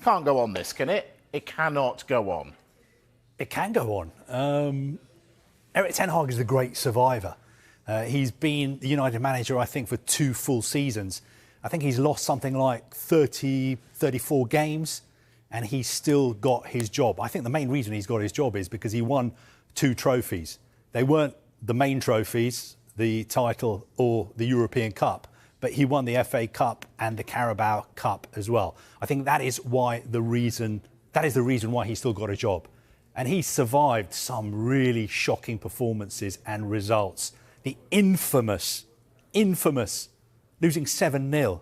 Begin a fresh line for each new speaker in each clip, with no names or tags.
can't go on this, can it? It cannot go on.
It can go on. Erik Ten Hag is the great survivor. He's been the United manager, I think, for 2 full seasons. I think he's lost something like 30, 34 games, and he's still got his job. I think the main reason he's got his job is because he won 2 trophies. They weren't the main trophies, the title or the European Cup, but he won the FA Cup and the Carabao Cup as well. I think that is the reason why he's still got a job. And he survived some really shocking performances and results. The infamous losing 7-0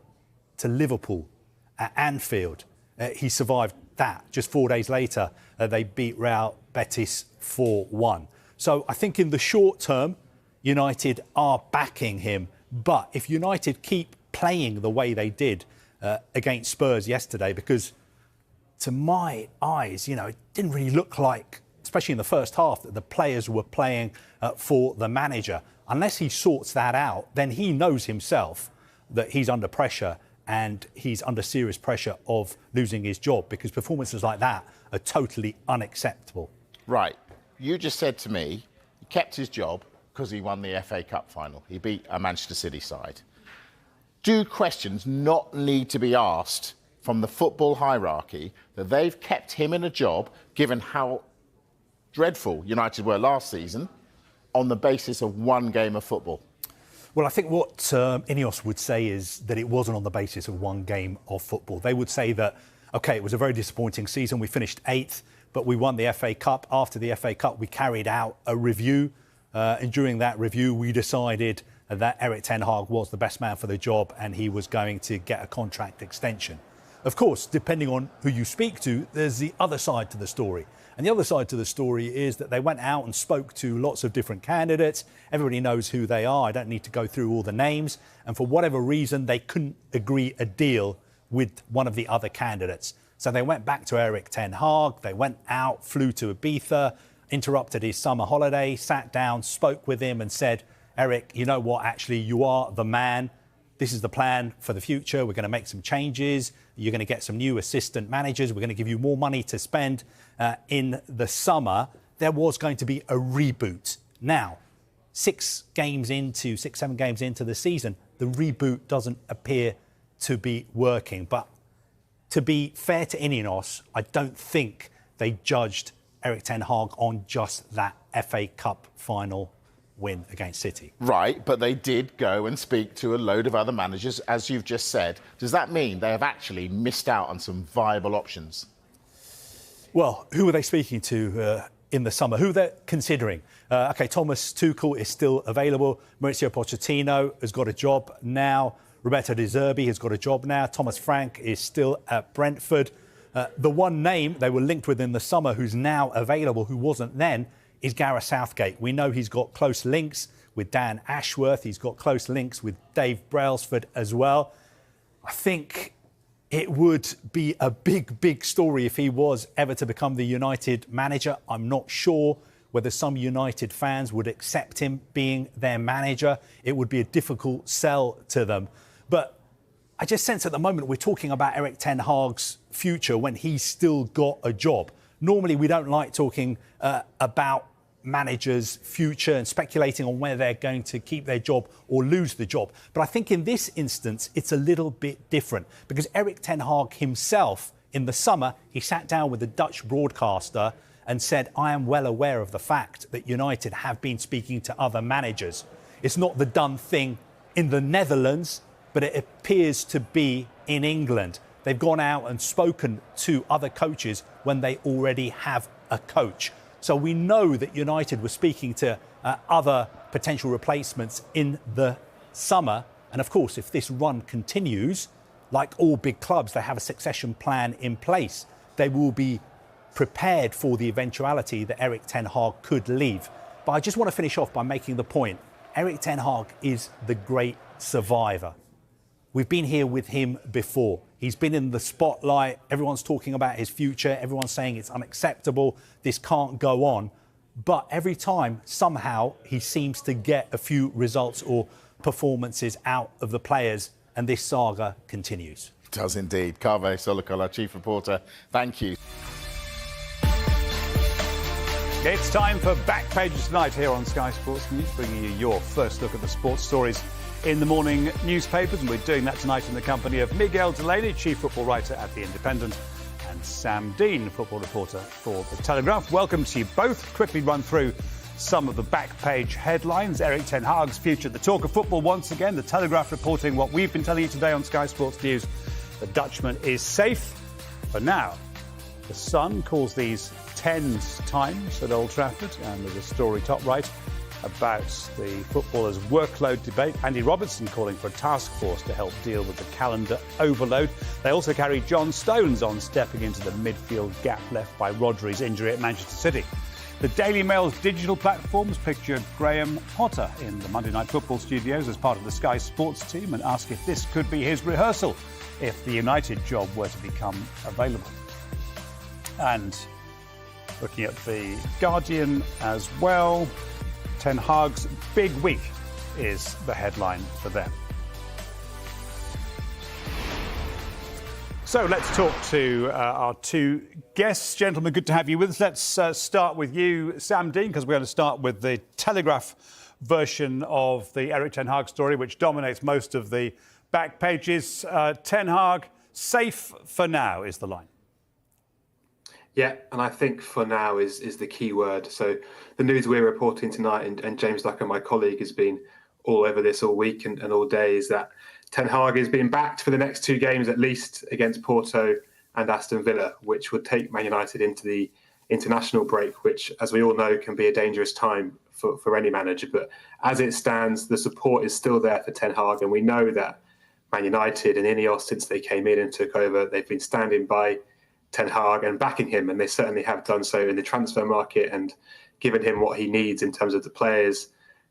to Liverpool at Anfield. He survived that. Just 4 days later, they beat Real Betis 4-1. So I think in the short term, United are backing him. But if United keep playing the way they did against Spurs yesterday, because to my eyes, it didn't really look like, especially in the first half, that the players were playing for the manager. Unless he sorts that out, then he knows himself that he's under pressure and he's under serious pressure of losing his job, because performances like that are totally unacceptable.
Right. You just said to me he kept his job because he won the FA Cup final. He beat a Manchester City side. Do questions not need to be asked from the football hierarchy that they've kept him in a job, given how dreadful United were last season, on the basis of 1 game of football?
Well, I think what Ineos would say is that it wasn't on the basis of 1 game of football. They would say that, OK, it was a very disappointing season. We finished 8th, but we won the FA Cup. After the FA Cup, we carried out a review. And during that review, we decided that Erik Ten Hag was the best man for the job and he was going to get a contract extension. Of course, depending on who you speak to, there's the other side to the story. And the other side to the story is that they went out and spoke to lots of different candidates. Everybody knows who they are. I don't need to go through all the names. And for whatever reason, they couldn't agree a deal with one of the other candidates. So they went back to Erik Ten Hag. They went out, flew to Ibiza, interrupted his summer holiday, sat down, spoke with him and said, Erik, you know what, actually, you are the man. This is the plan for the future. We're going to make some changes. You're going to get some new assistant managers. We're going to give you more money to spend in the summer. There was going to be a reboot. Now, 7 games into the season, the reboot doesn't appear to be working. But to be fair to Ineos, I don't think they judged Erik Ten Hag on just that FA Cup final win against City.
Right, but they did go and speak to a load of other managers, as you've just said. Does that mean they have actually missed out on some viable options?
Well, who were they speaking to in the summer? Who they're considering? OK, Thomas Tuchel is still available. Mauricio Pochettino has got a job now. Roberto De Zerbi has got a job now. Thomas Frank is still at Brentford. The one name they were linked with in the summer who's now available, who wasn't then, is Gareth Southgate. We know he's got close links with Dan Ashworth. He's got close links with Dave Brailsford as well. I think it would be a big story if he was ever to become the United manager. I'm not sure whether some United fans would accept him being their manager. It would be a difficult sell to them. But I just sense at the moment we're talking about Erik Ten Hag's future when he's still got a job. Normally, we don't like talking about managers' future and speculating on whether they're going to keep their job or lose the job. But I think in this instance, it's a little bit different because Erik Ten Hag himself, in the summer, he sat down with a Dutch broadcaster and said, I am well aware of the fact that United have been speaking to other managers. It's not the done thing in the Netherlands, but it appears to be in England. They've gone out and spoken to other coaches when they already have a coach. So we know that United were speaking to other potential replacements in the summer. And of course, if this run continues, like all big clubs, they have a succession plan in place. They will be prepared for the eventuality that Erik Ten Hag could leave. But I just want to finish off by making the point. Erik Ten Hag is the great survivor. We've been here with him before. He's been in the spotlight. Everyone's talking about his future. Everyone's saying it's unacceptable. This can't go on. But every time, somehow, he seems to get a few results or performances out of the players, and this saga continues.
does indeed. Kaveh Solhekol, our chief reporter, thank you.
It's time for Back Pages tonight here on Sky Sports News, bringing you your first look at the sports stories in the morning newspapers. And we're doing that tonight in the company of Miguel Delaney, chief football writer at The Independent, and Sam Dean, football reporter for The Telegraph. Welcome to you both. Quickly run through some of the back page headlines. Erik Ten Hag's future, the talk of football once again. The Telegraph reporting what we've been telling you today on Sky Sports News. The Dutchman is safe for now. The Sun calls these tense times at Old Trafford, and there's a story top right about the footballers' workload debate. Andy Robertson calling for a task force to help deal with the calendar overload. They also carry John Stones on stepping into the midfield gap left by Rodri's injury at Manchester City. The Daily Mail's digital platforms pictured Graham Potter in the Monday Night Football studios as part of the Sky Sports team and ask if this could be his rehearsal if the United job were to become available. And looking at the Guardian as well, Ten Hag's big week is the headline for them. So let's talk to our two guests. Gentlemen, good to have you with us. Let's start with you, Sam Dean, because we're going to start with the Telegraph version of the Erik Ten Hag story, which dominates most of the back pages. Ten Hag, safe for now is the line.
Yeah, and I think for now is the key word. So the news we're reporting tonight, and James Ducker, my colleague, has been all over this all week and all day, is that Ten Hag is being backed for the next two games at least against Porto and Aston Villa, which would take Man United into the international break, which, as we all know, can be a dangerous time for any manager. But as it stands, the support is still there for Ten Hag, and we know that Man United and Ineos, since they came in and took over, they've been standing by Ten Hag and backing him, and they certainly have done so in the transfer market and given him what he needs in terms of the players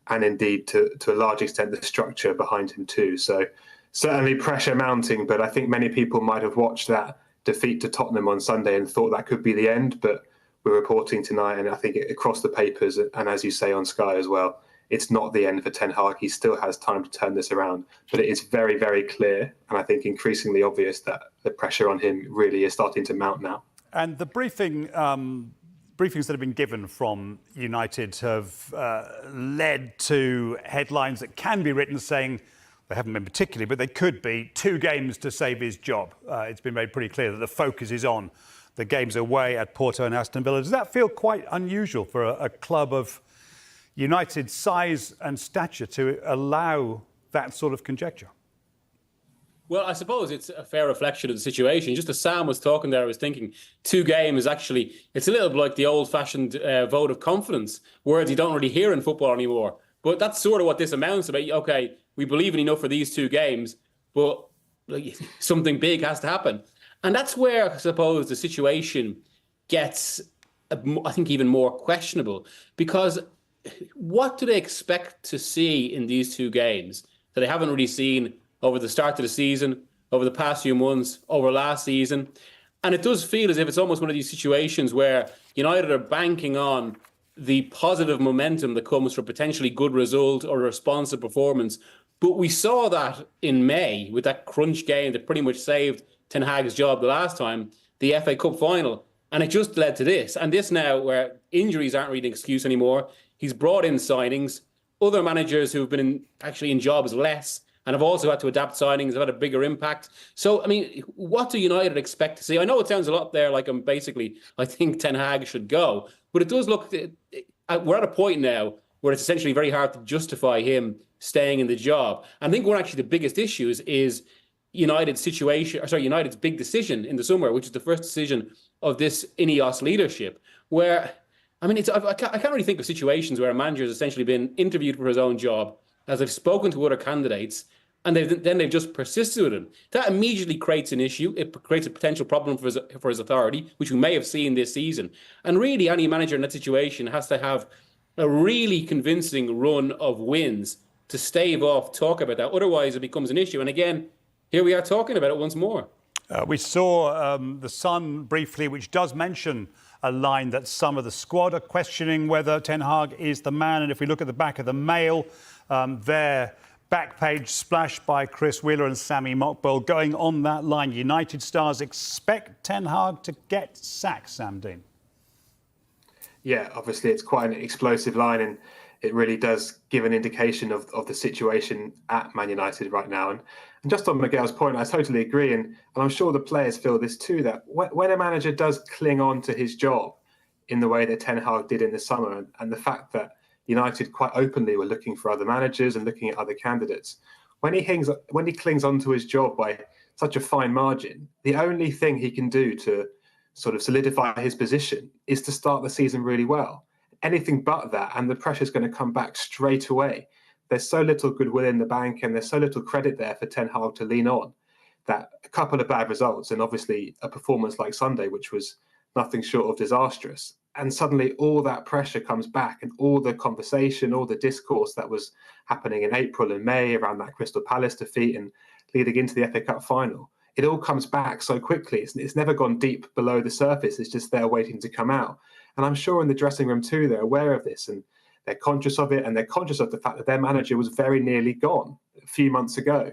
and indeed to a large extent the structure behind him too. So certainly pressure mounting, but I think many people might have watched that defeat to Tottenham on Sunday and thought that could be the end, but we're reporting tonight, and I think across the papers, and as you say on Sky as well, it's not the end for Ten Hag. He still has time to turn this around, but it is very, very clear, and I think increasingly obvious, that the pressure on him really is starting to mount now.
And the briefings that have been given from United have led to headlines that can be written saying, they haven't been particularly, but they could be, 2 games to save his job. It's been made pretty clear that the focus is on the games away at Porto and Aston Villa. Does that feel quite unusual for a club of United's size and stature to allow that sort of conjecture?
Well, I suppose it's a fair reflection of the situation. Just as Sam was talking there, I was thinking 2 games actually, it's a little bit like the old-fashioned vote of confidence, words you don't really hear in football anymore. But that's sort of what this amounts to. Okay, we believe in enough for these 2 games, but something big has to happen. And that's where, I suppose, the situation gets, I think, even more questionable. Because what do they expect to see in these 2 games that they haven't really seen over the start of the season, over the past few months, over last season? And it does feel as if it's almost one of these situations where United are banking on the positive momentum that comes from potentially good result or responsive performance. But we saw that in May with that crunch game that pretty much saved Ten Hag's job the last time, the FA Cup final. And it just led to this. And this now, where injuries aren't really an excuse anymore. He's brought in signings. Other managers who've been actually in jobs less and have also had to adapt signings, have had a bigger impact. So, I mean, what do United expect to see? I know it sounds a lot there like I think Ten Hag should go. But it does look, we're at a point now where it's essentially very hard to justify him staying in the job. And I think one actually the biggest issues is United's big decision in the summer, which is the first decision of this Ineos leadership, where, I mean, I can't really think of situations where a manager has essentially been interviewed for his own job, as they've spoken to other candidates, and then they've just persisted with him. That immediately creates an issue. It creates a potential problem for his authority, which we may have seen this season. And really, any manager in that situation has to have a really convincing run of wins to stave off talk about that. Otherwise, it becomes an issue. And again, here we are talking about it once more.
We saw The Sun briefly, which does mention a line that some of the squad are questioning whether Ten Hag is the man. And if we look at the back of the Mail, they're back page splash by Chris Wheeler and Sammy Mockbell going on that line. United stars expect Ten Hag to get sacked, Sam Dean.
Yeah, obviously it's quite an explosive line, and it really does give an indication of the situation at Man United right now. And just on Miguel's point, I totally agree. And I'm sure the players feel this too, that when a manager does cling on to his job in the way that Ten Hag did in the summer, and the fact that United quite openly were looking for other managers and looking at other candidates, when he clings onto his job by such a fine margin, the only thing he can do to sort of solidify his position is to start the season really well. Anything but that, and the pressure's going to come back straight away. There's so little goodwill in the bank, and there's so little credit there for Ten Hag to lean on, that a couple of bad results, and obviously a performance like Sunday, which was nothing short of disastrous, and suddenly all that pressure comes back, and all the conversation, all the discourse that was happening in April and May around that Crystal Palace defeat and leading into the FA Cup final, it all comes back so quickly. It's never gone deep below the surface. It's just there waiting to come out. And I'm sure in the dressing room too, they're aware of this, and they're conscious of it, and they're conscious of the fact that their manager was very nearly gone a few months ago.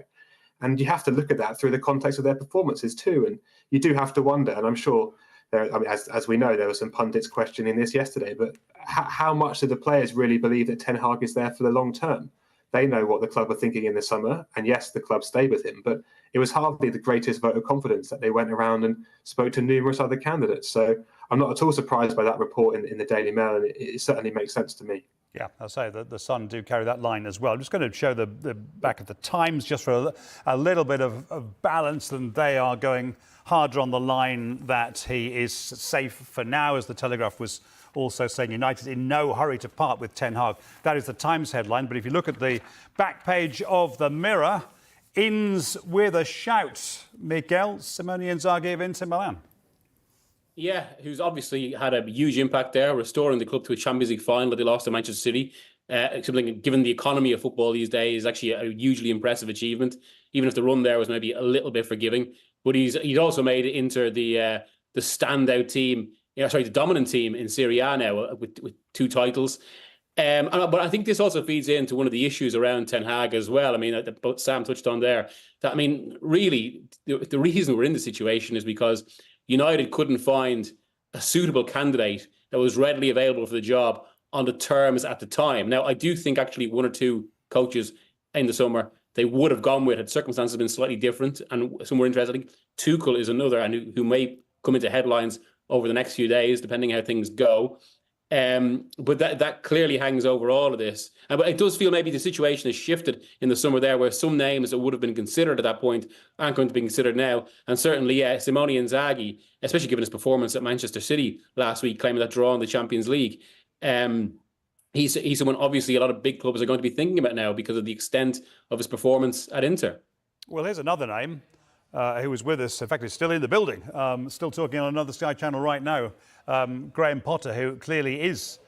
And you have to look at that through the context of their performances too. And you do have to wonder, and I'm sure as we know, there were some pundits questioning this yesterday, but how much do the players really believe that Ten Hag is there for the long term? They know what the club were thinking in the summer, and yes, the club stayed with him, but it was hardly the greatest vote of confidence that they went around and spoke to numerous other candidates. So I'm not at all surprised by that report in the Daily Mail, and it certainly makes sense to me.
Yeah, I'll say that the Sun do carry that line as well. I'm just going to show the back of the Times just for a little bit of balance, and they are going harder on the line that he is safe for now, as the Telegraph was also saying United in no hurry to part with Ten Hag. That is the Times headline. But if you look at the back page of the Mirror, ins with a shout. Miguel, Simone Inzaghi of Inter Milan.
Yeah, who's obviously had a huge impact there, restoring the club to a Champions League final that they lost to Manchester City. Something, given the economy of football these days, is actually a hugely impressive achievement, even if the run there was maybe a little bit forgiving. But he's also made Inter the standout team, the dominant team in Serie A now with 2 titles. But I think this also feeds into one of the issues around Ten Hag as well. I mean, that both Sam touched on there. That, I mean, really, the reason we're in this situation is because United couldn't find a suitable candidate that was readily available for the job on the terms at the time. Now, I do think actually 1 or 2 coaches in the summer they would have gone with had circumstances been slightly different, and some were interested. I think Tuchel is another, and who may come into headlines over the next few days, depending how things go. But that clearly hangs over all of this. But it does feel maybe the situation has shifted in the summer there, where some names that would have been considered at that point aren't going to be considered now. And certainly, Simone Inzaghi, especially given his performance at Manchester City last week, claiming that draw in the Champions League, he's someone obviously a lot of big clubs are going to be thinking about now because of the extent of his performance at Inter.
Well, here's another name who was with us, in fact, he's still in the building, still talking on another Sky channel right now. Graham Potter, who clearly is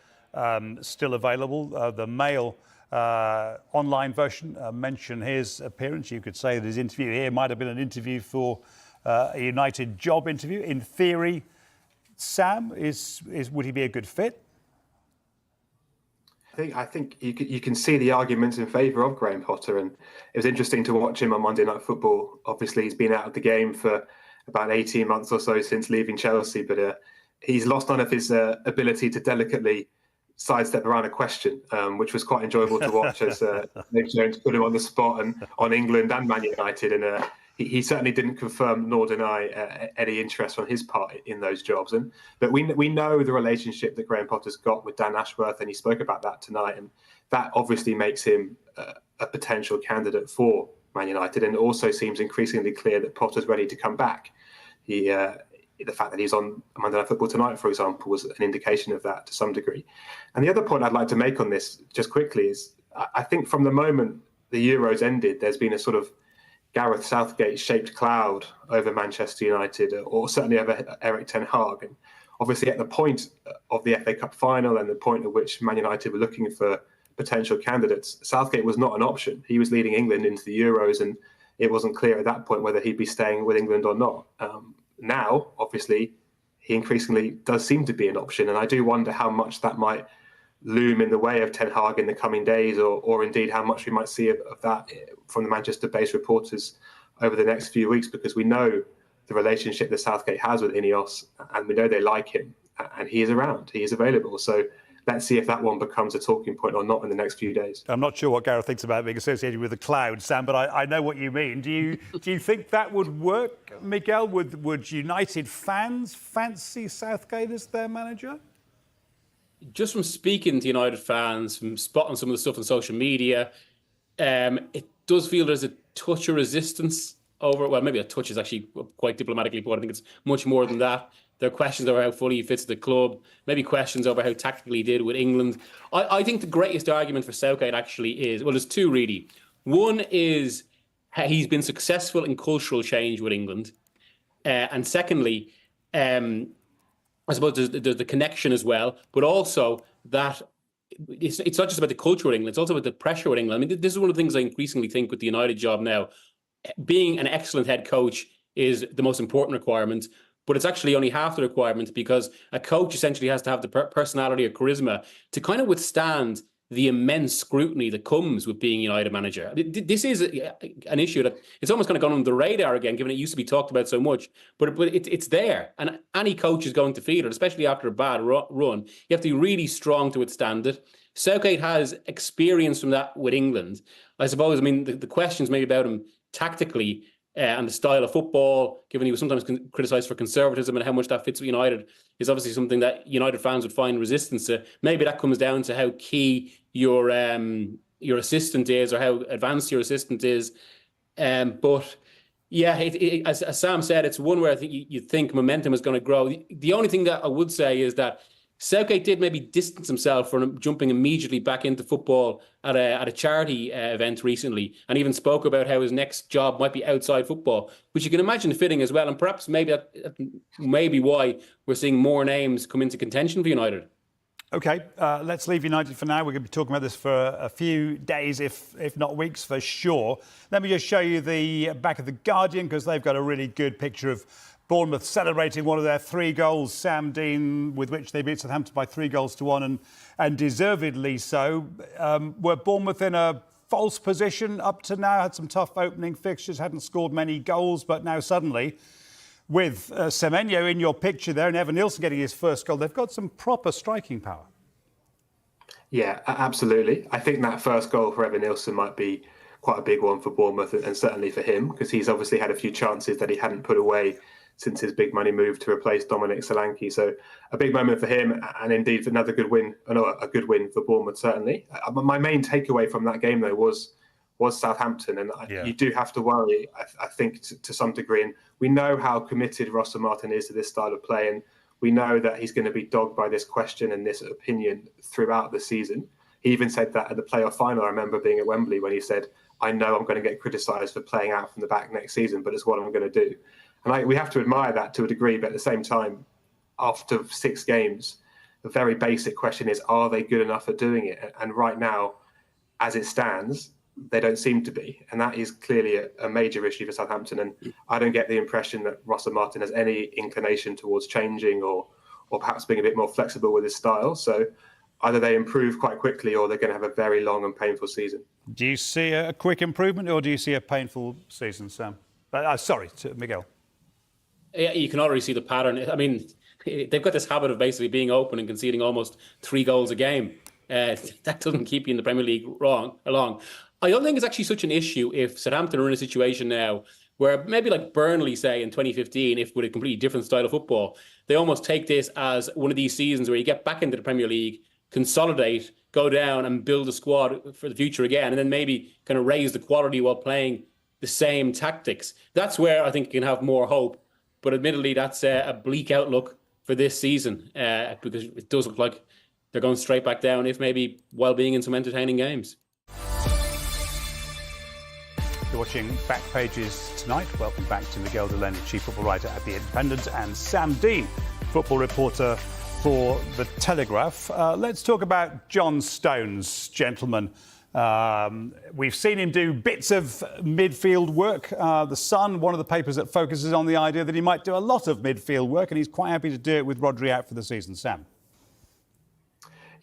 still available. The Mail online version mentioned his appearance. You could say that his interview here might have been an interview for a United job interview. In theory, Sam, would he be a good fit?
I think you can see the arguments in favour of Graham Potter, and it was interesting to watch him on Monday Night Football. Obviously, he's been out of the game for about 18 months or so since leaving Chelsea, but he's lost none of his ability to delicately sidestep around a question, which was quite enjoyable to watch as Dave Jones put him on the spot and on England and Man United. And he certainly didn't confirm nor deny any interest on his part in those jobs. But we know the relationship that Graham Potter's got with Dan Ashworth, and he spoke about that tonight. And that obviously makes him a potential candidate for Man United. And it also seems increasingly clear that Potter's ready to come back. The fact that he's on Monday Night Football tonight, for example, was an indication of that to some degree. And the other point I'd like to make on this just quickly is I think from the moment the Euros ended, there's been a sort of Gareth Southgate-shaped cloud over Manchester United, or certainly over Erik Ten Hag. And obviously at the point of the FA Cup final and the point at which Man United were looking for potential candidates, Southgate was not an option. He was leading England into the Euros, and it wasn't clear at that point whether he'd be staying with England or not. Now, obviously, he increasingly does seem to be an option, and I do wonder how much that might loom in the way of Ten Hag in the coming days, or indeed how much we might see of that from the Manchester-based reporters over the next few weeks, because we know the relationship that Southgate has with Ineos, and we know they like him, and he is around, he is available. So let's see if that one becomes a talking point or not in the next few days.
I'm not sure what Gareth thinks about being associated with the cloud, Sam, but I know what you mean. Do you think that would work, Miguel? Would United fans fancy Southgate as their manager?
Just from speaking to United fans, from spotting some of the stuff on social media, it does feel there's a touch of resistance over, well, maybe a touch is actually quite diplomatically put. I think it's much more than that. There are questions over how fully he fits the club, maybe questions over how tactically he did with England. I think the greatest argument for Southgate actually is, well, there's two really. One is he's been successful in cultural change with England. And secondly, I suppose there's the connection as well, but also that it's not just about the culture with England, it's also about the pressure with England. I mean, this is one of the things I increasingly think with the United job now. Being an excellent head coach is the most important requirement, but it's actually only half the requirement, because a coach essentially has to have the personality or charisma to kind of withstand the immense scrutiny that comes with being United manager. This is an issue that it's almost kind of gone under the radar again, given it used to be talked about so much, but it's there. And any coach is going to feel it, especially after a bad run. You have to be really strong to withstand it. Southgate has experience from that with England. I suppose, I mean, the questions maybe about him tactically and the style of football, given he was sometimes criticised for conservatism and how much that fits with United, is obviously something that United fans would find resistance to. Maybe that comes down to how key your assistant is, or how advanced your assistant is. But yeah, as Sam said, it's one where I think you think momentum is going to grow. The only thing that I would say is that Southgate did maybe distance himself from jumping immediately back into football at a charity event recently, and even spoke about how his next job might be outside football, which you can imagine fitting as well. And perhaps maybe that may be why we're seeing more names come into contention for United.
OK, let's leave United for now. We're going to be talking about this for a few days, if not weeks, for sure. Let me just show you the back of The Guardian, because they've got a really good picture of Bournemouth celebrating one of their 3 goals, Sam Dean, with which they beat Southampton by 3-1, and deservedly so. Were Bournemouth in a false position up to now? Had some tough opening fixtures, hadn't scored many goals, but now suddenly, with Semenyo in your picture there and Evan Nilsson getting his first goal, they've got some proper striking power.
Yeah, absolutely. I think that first goal for Evan Nilsson might be quite a big one for Bournemouth, and certainly for him, because he's obviously had a few chances that he hadn't put away since his big money move to replace Dominic Solanke. So a big moment for him, and indeed another good win, a good win for Bournemouth, certainly. My main takeaway from that game, though, was Southampton, and you do have to worry, I think, to some degree. And we know how committed Ross Martin is to this style of play, and we know that he's going to be dogged by this question and this opinion throughout the season. He even said that at the playoff final. I remember being at Wembley when he said, "I know I'm going to get criticised for playing out from the back next season, but it's what I'm going to do." And we have to admire that to a degree, but at the same time, after 6 games, the very basic question is, are they good enough at doing it? And right now, as it stands, they don't seem to be. And that is clearly a major issue for Southampton. And I don't get the impression that Ross Martin has any inclination towards changing or perhaps being a bit more flexible with his style. So either they improve quite quickly or they're going to have a very long and painful season. Do you see a quick improvement or do you see a painful season, Sam? Sorry, to Miguel.
Yeah, you can already see the pattern. I mean, they've got this habit of basically being open and conceding almost 3 goals a game. That doesn't keep you in the Premier League along. I don't think it's actually such an issue if Southampton are in a situation now where maybe like Burnley, say, in 2015, if with a completely different style of football, they almost take this as one of these seasons where you get back into the Premier League, consolidate, go down and build a squad for the future again, and then maybe kind of raise the quality while playing the same tactics. That's where I think you can have more hope. But admittedly, that's a bleak outlook for this season because it does look like they're going straight back down, if maybe while being in some entertaining games.
You're watching Back Pages tonight. Welcome back to Miguel Delaney, Chief Football Writer at The Independent, and Sam Dean, Football Reporter for The Telegraph. Let's talk about John Stones, gentlemen. We've seen him do bits of midfield work. The Sun, one of the papers that focuses on the idea that he might do a lot of midfield work, and he's quite happy to do it with Rodri out for the season. Sam?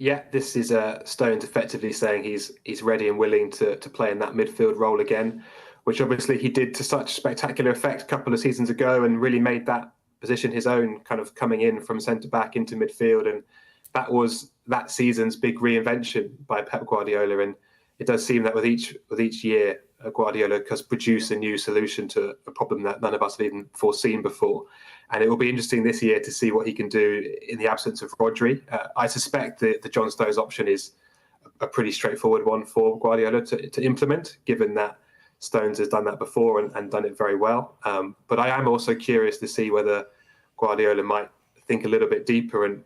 yeah, this is Stones effectively saying he's ready and willing to play in that midfield role again, which obviously he did to such spectacular effect a couple of seasons ago and really made that position his own, kind of coming in from centre-back into midfield. And that was that season's big reinvention by Pep Guardiola. And it does seem that with each year, Guardiola has produced a new solution to a problem that none of us have even foreseen before. And it will be interesting this year to see what he can do in the absence of Rodri. I suspect the John Stones option is a pretty straightforward one for Guardiola to implement, given that Stones has done that before and done it very well. But I am also curious to see whether Guardiola might think a little bit deeper and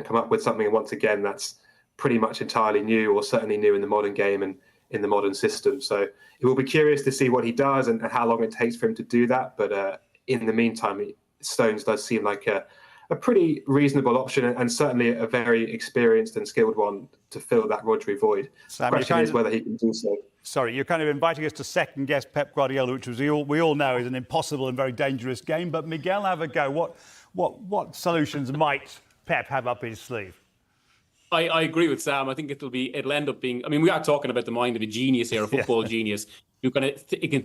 come up with something once again that's pretty much entirely new, or certainly new in the modern game and in the modern system. So it will be curious to see what he does and how long it takes for him to do that. But in the meantime, Stones does seem like a pretty reasonable option, and certainly a very experienced and skilled one to fill that Rodri void.
Sam,
the question is whether he can do so.
Sorry, you're kind of inviting us to second-guess Pep Guardiola, which we all know is an impossible and very dangerous game. But Miguel, have a go. What solutions might Pep have up his sleeve?
I agree with Sam. I think it'll end up being. I mean, we are talking about the mind of a genius here, a football genius who can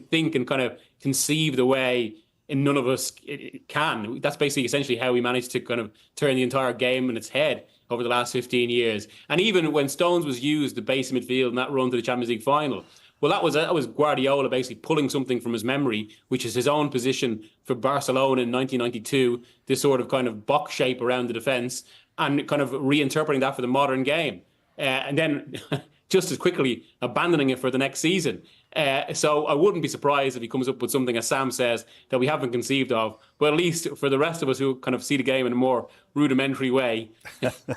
think and kind of conceive the way and none of us can. That's basically essentially how we managed to kind of turn the entire game on its head over the last 15 years. And even when Stones was used, the base midfield and that run to the Champions League final, well, that was Guardiola basically pulling something from his memory, which is his own position for Barcelona in 1992, this sort of kind of box shape around the defence, and kind of reinterpreting that for the modern game. And then just as quickly abandoning it for the next season. So I wouldn't be surprised if he comes up with something, as Sam says, that we haven't conceived of. But at least for the rest of us who kind of see the game in a more rudimentary way,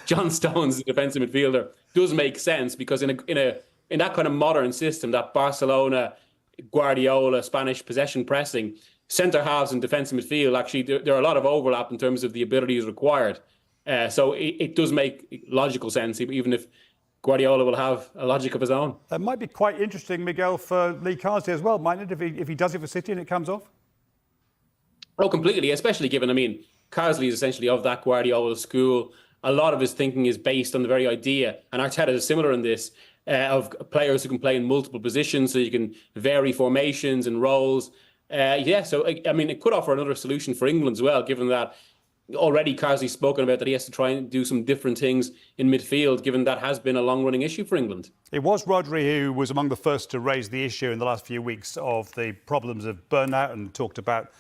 John Stones, the defensive midfielder, does make sense, because in that kind of modern system, that Barcelona, Guardiola, Spanish possession pressing, centre halves and defensive midfield, actually there are a lot of overlap in terms of the abilities required. So it does make logical sense, even if Guardiola will have a logic of his own.
That might be quite interesting, Miguel, for Lee Carsley as well, mightn't it, if he does it for City and it comes off?
Oh, completely, especially given, I mean, Carsley is essentially of that Guardiola school. A lot of his thinking is based on the very idea, and Arteta is similar in this, of players who can play in multiple positions, so you can vary formations and roles. So, I mean, it could offer another solution for England as well, given that already Carsley's spoken about that he has to try and do some different things in midfield, given that has been a long-running issue for England.
It was Rodri who was among the first to raise the issue in the last few weeks of the problems of burnout, and talked about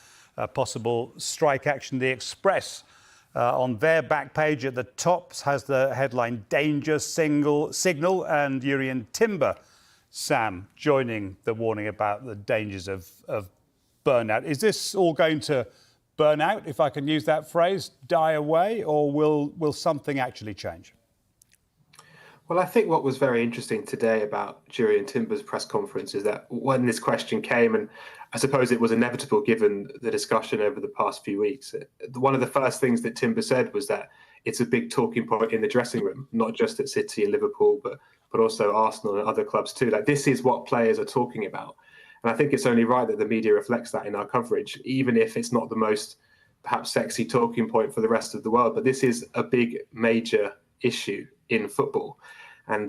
possible strike action. The Express on their back page at the top has the headline "Danger Signal," and Jurrien Timber, Sam, joining the warning about the dangers of burnout. Is this all going to burn out, if I can use that phrase, die away, or will something actually change?
Well, I think what was very interesting today about Jurrien Timber's press conference is that when this question came, and I suppose it was inevitable given the discussion over the past few weeks, one of the first things that Timber said was that it's a big talking point in the dressing room, not just at City and Liverpool, but also Arsenal and other clubs too. Like, this is what players are talking about. And I think it's only right that the media reflects that in our coverage, even if it's not the most perhaps sexy talking point for the rest of the world. But this is a big, major issue in football. And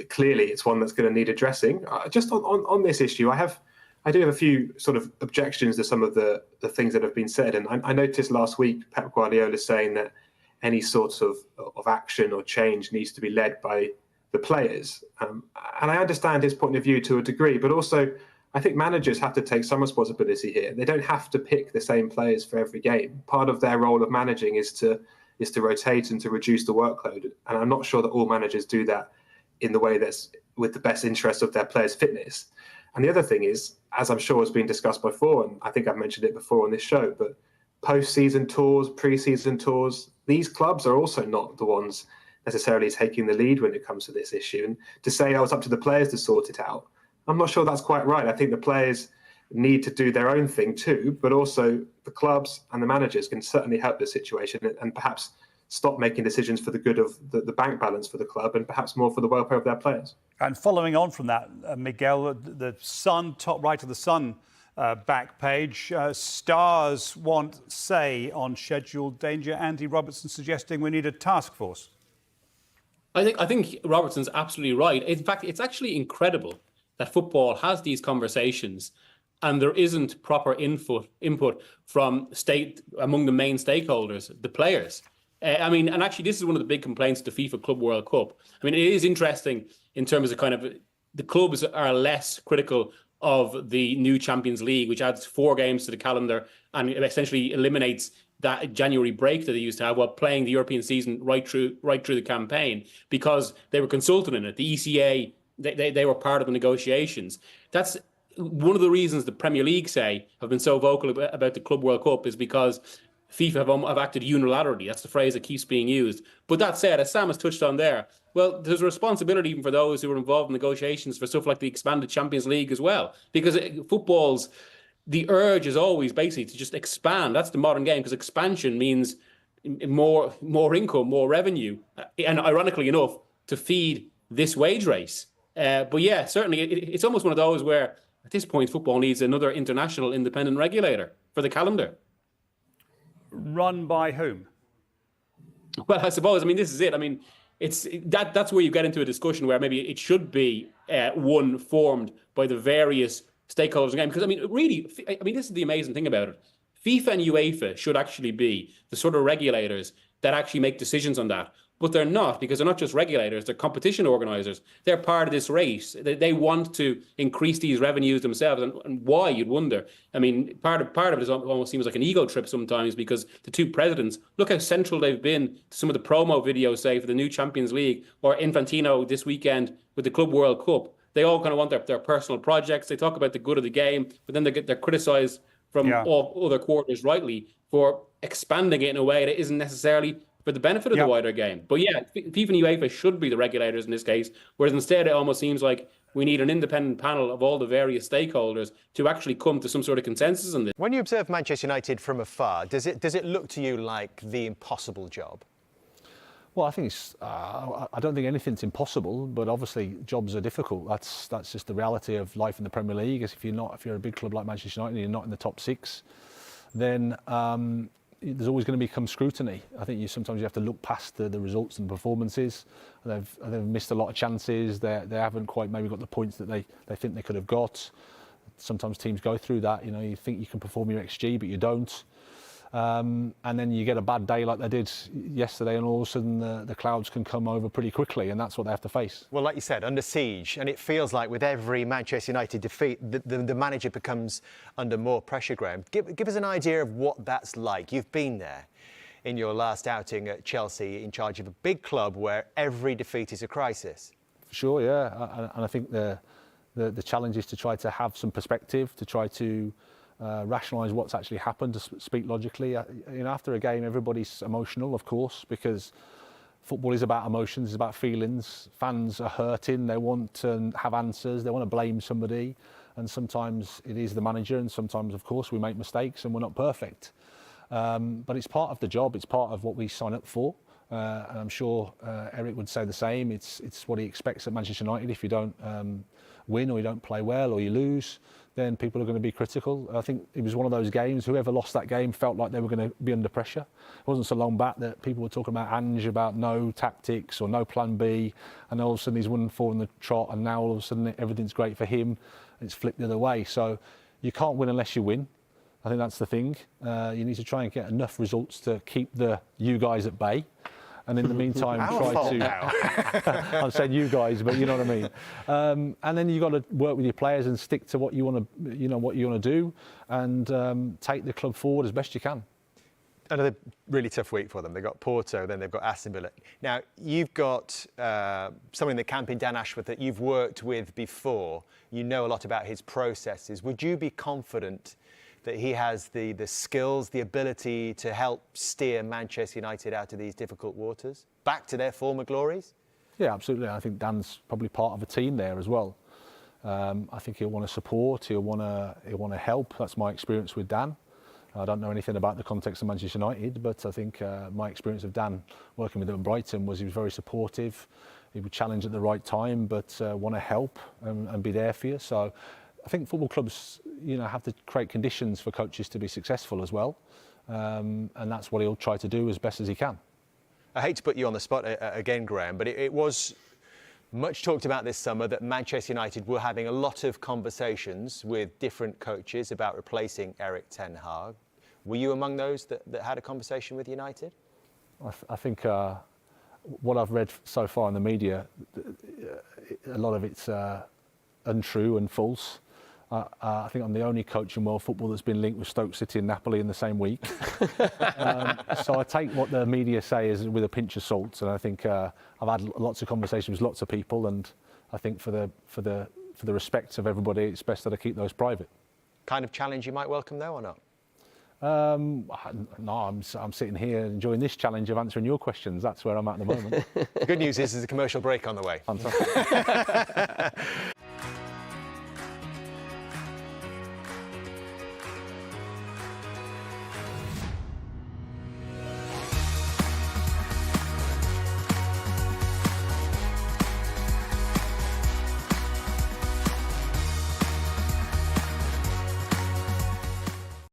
clearly it's one that's going to need addressing. Just on this issue, I do have a few sort of objections to some of the things that have been said. And I noticed last week Pep Guardiola saying that any sort of action or change needs to be led by the players. And I understand his point of view to a degree, but also I think managers have to take some responsibility here. They don't have to pick the same players for every game. Part of their role of managing is to rotate and to reduce the workload. And I'm not sure that all managers do that in the way that's with the best interest of their players' fitness. And the other thing is, as I'm sure has been discussed before, and I think I've mentioned it before on this show, but post-season tours, pre-season tours, these clubs are also not the ones necessarily taking the lead when it comes to this issue. And to say, it's up to the players to sort it out, I'm not sure that's quite right. I think the players need to do their own thing too, but also the clubs and the managers can certainly help the situation and perhaps stop making decisions for the good of the bank balance for the club and perhaps more for the welfare of their players.
And following on from that, Miguel, the Sun, top right of the Sun back page, Stars want say on scheduled danger. Andy Robertson suggesting we need a task force.
I think Robertson's absolutely right. In fact, it's actually incredible that football has these conversations and there isn't proper input from state among the main stakeholders, the players. I mean, and actually, this is one of the big complaints of the FIFA Club World Cup. I mean, it is interesting in terms of kind of the clubs are less critical of the new Champions League, which adds 4 games to the calendar and essentially eliminates that January break that they used to have while playing the European season right through the campaign, because they were consulted in it. The ECA, they were part of the negotiations. That's one of the reasons the Premier League have been so vocal about the Club World Cup, is because FIFA have acted unilaterally. That's the phrase that keeps being used. But that said, as Sam has touched on there, well, there's a responsibility even for those who are involved in negotiations for stuff like the expanded Champions League as well, because the urge is always basically to just expand. That's the modern game, because expansion means more income, more revenue, and ironically enough, to feed this wage race. But yeah, certainly it's almost one of those where at this point football needs another international independent regulator for the calendar.
Run by whom?
Well, I suppose, I mean, this is it. I mean, that's where you get into a discussion where maybe it should be one formed by the various stakeholders in the game. Because, I mean, really, this is the amazing thing about it. FIFA and UEFA should actually be the sort of regulators that actually make decisions on that. But they're not, because they're not just regulators, they're competition organisers. They're part of this race. They want to increase these revenues themselves. And why, you'd wonder. I mean, part of it almost seems like an ego trip sometimes, because the two presidents, look how central they've been to some of the promo videos, say, for the new Champions League, or Infantino this weekend with the Club World Cup. They all kind of want their personal projects. They talk about the good of the game, but then they're criticised from all other quarters rightly for expanding it in a way that isn't necessarily for the benefit of the wider game. But yeah, FIFA and UEFA should be the regulators in this case, whereas instead it almost seems like we need an independent panel of all the various stakeholders to actually come to some sort of consensus on this.
When you observe Manchester United from afar, does it look to you like the impossible job?
Well, I think it's. I don't think anything's impossible, but obviously jobs are difficult. That's just the reality of life in the Premier League. If you're a big club like Manchester United and you're not in the top 6, then there's always going to become scrutiny. I think sometimes you have to look past the results and performances. They've missed a lot of chances. They haven't quite maybe got the points that they think they could have got. Sometimes teams go through that. You know, you think you can perform your XG, but you don't. And then you get a bad day like they did yesterday, and all of a sudden the clouds can come over pretty quickly, and that's what they have to face.
Well, like you said, under siege, and it feels like with every Manchester United defeat, the manager becomes under more pressure, Graham. Give us an idea of what that's like. You've been there in your last outing at Chelsea, in charge of a big club where every defeat is a crisis.
Sure, yeah, and I think the challenge is to try to have some perspective, to try to rationalise what's actually happened, to speak logically. After a game, everybody's emotional, of course, because football is about emotions, it's about feelings. Fans are hurting, they want to have answers, they want to blame somebody, and sometimes it is the manager, and sometimes, of course, we make mistakes and we're not perfect. But it's part of the job, it's part of what we sign up for. And I'm sure Erik would say the same. It's what he expects at Manchester United. If you don't win, or you don't play well, or you lose, then people are going to be critical. I think it was one of those games, whoever lost that game felt like they were going to be under pressure. It wasn't so long back that people were talking about Ange, about no tactics or no plan B, and all of a sudden he's won 4 in the trot, and now all of a sudden everything's great for him. It's flipped the other way. So you can't win unless you win. I think that's the thing. You need to try and get enough results to keep you guys at bay. And in the meantime, try to. I'm saying you guys, but you know what I mean. And then you've got to work with your players and stick to what you want to do, and take the club forward as best you can.
Another really tough week for them. They've got Porto, then they've got Aston Villa. Now, you've got someone in the camp in Dan Ashworth that you've worked with before. You know a lot about his processes. Would you be confident that he has the skills, the ability to help steer Manchester United out of these difficult waters, back to their former glories?
Yeah, absolutely. I think Dan's probably part of a team there as well. I think he'll want to support, he'll want to help. That's my experience with Dan. I don't know anything about the context of Manchester United, but I think my experience of Dan working with him at Brighton was he was very supportive. He would challenge at the right time, but want to help and be there for you. So I think football clubs, have to create conditions for coaches to be successful as well, and that's what he'll try to do as best as he can.
I hate to put you on the spot again, Graham, but it was much talked about this summer that Manchester United were having a lot of conversations with different coaches about replacing Erik Ten Hag. Were you among those that had a conversation with United?
I think what I've read so far in the media, a lot of it's untrue and false. I think I'm the only coach in world football that's been linked with Stoke City and Napoli in the same week. So I take what the media say as with a pinch of salt, and I think I've had lots of conversations with lots of people, and I think for the respect of everybody, it's best that I keep those private.
Kind of challenge you might welcome, though, or not?
No, I'm sitting here enjoying this challenge of answering your questions. That's where I'm at the moment.
The good news is there's a commercial break on the way.
Fantastic.